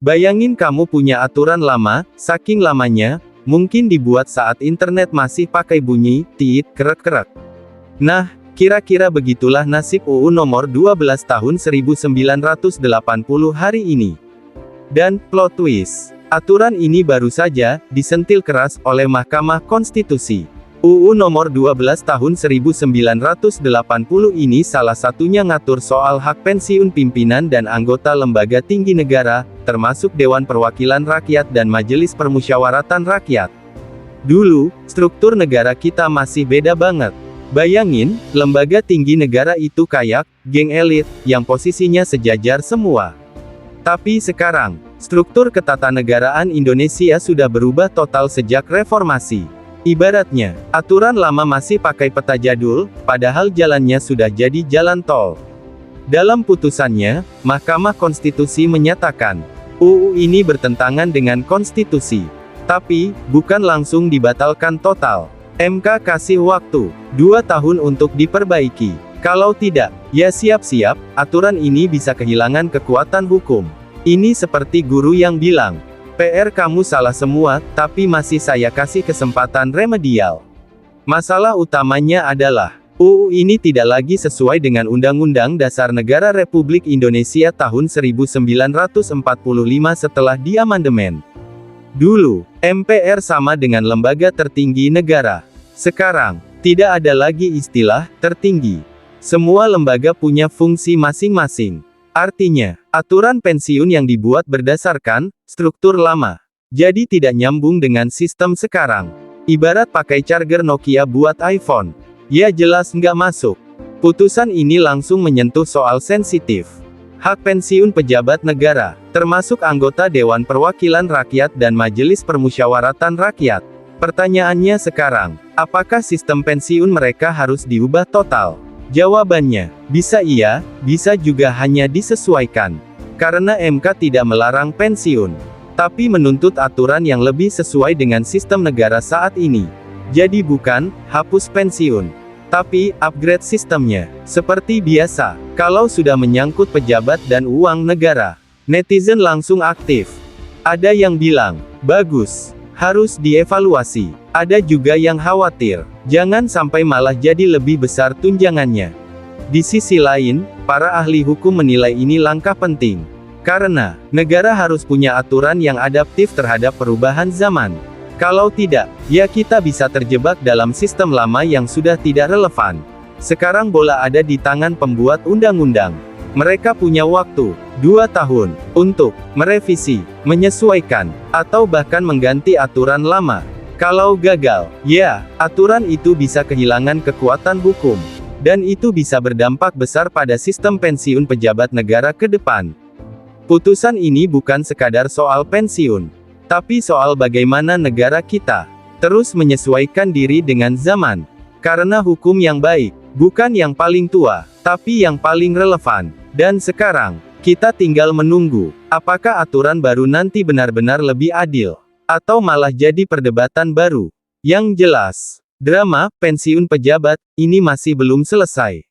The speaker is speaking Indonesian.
Bayangin kamu punya aturan lama, saking lamanya, mungkin dibuat saat internet masih pakai bunyi, tiit, kerek-kerek. Nah, kira-kira begitulah nasib UU nomor 12 tahun 1980 hari ini. Dan, plot twist, aturan ini baru saja disentil keras oleh Mahkamah Konstitusi. UU nomor 12 tahun 1980 ini salah satunya ngatur soal hak pensiun pimpinan dan anggota lembaga tinggi negara, termasuk Dewan Perwakilan Rakyat dan Majelis Permusyawaratan Rakyat. Dulu, struktur negara kita masih beda banget. Bayangin, lembaga tinggi negara itu kayak geng elit, yang posisinya sejajar semua. Tapi sekarang, struktur ketatanegaraan Indonesia sudah berubah total sejak reformasi. Ibaratnya, aturan lama masih pakai peta jadul, padahal jalannya sudah jadi jalan tol. Dalam putusannya, Mahkamah Konstitusi menyatakan, UU ini bertentangan dengan konstitusi. Tapi, bukan langsung dibatalkan total. MK kasih waktu 2 tahun untuk diperbaiki. Kalau tidak, ya siap-siap, aturan ini bisa kehilangan kekuatan hukum. Ini seperti guru yang bilang, PR kamu salah semua, tapi masih saya kasih kesempatan remedial. Masalah utamanya adalah, UU ini tidak lagi sesuai dengan Undang-Undang Dasar Negara Republik Indonesia tahun 1945 setelah diamandemen. Dulu, MPR sama dengan lembaga tertinggi negara. Sekarang, tidak ada lagi istilah tertinggi. Semua lembaga punya fungsi masing-masing. Artinya, aturan pensiun yang dibuat berdasarkan struktur lama. Jadi tidak nyambung dengan sistem sekarang. Ibarat pakai charger Nokia buat iPhone. Ya jelas nggak masuk. Putusan ini langsung menyentuh soal sensitif. Hak pensiun pejabat negara, termasuk anggota Dewan Perwakilan Rakyat dan Majelis Permusyawaratan Rakyat. Pertanyaannya sekarang, apakah sistem pensiun mereka harus diubah total? Jawabannya, bisa iya, bisa juga hanya disesuaikan. Karena MK tidak melarang pensiun, tapi menuntut aturan yang lebih sesuai dengan sistem negara saat ini. Jadi bukan, hapus pensiun, tapi, upgrade sistemnya. Seperti biasa, kalau sudah menyangkut pejabat dan uang negara, netizen langsung aktif. Ada yang bilang, bagus, harus dievaluasi. Ada juga yang khawatir, jangan sampai malah jadi lebih besar tunjangannya. Di sisi lain, para ahli hukum menilai ini langkah penting. Karena, negara harus punya aturan yang adaptif terhadap perubahan zaman. Kalau tidak, ya kita bisa terjebak dalam sistem lama yang sudah tidak relevan. Sekarang bola ada di tangan pembuat undang-undang. Mereka punya waktu 2 tahun untuk merevisi, menyesuaikan, atau bahkan mengganti aturan lama. Kalau gagal, ya, aturan itu bisa kehilangan kekuatan hukum. Dan itu bisa berdampak besar pada sistem pensiun pejabat negara ke depan. Putusan ini bukan sekadar soal pensiun, tapi soal bagaimana negara kita terus menyesuaikan diri dengan zaman. Karena hukum yang baik, bukan yang paling tua, tapi yang paling relevan. Dan sekarang, kita tinggal menunggu, apakah aturan baru nanti benar-benar lebih adil, atau malah jadi perdebatan baru. Yang jelas, drama pensiun pejabat ini masih belum selesai.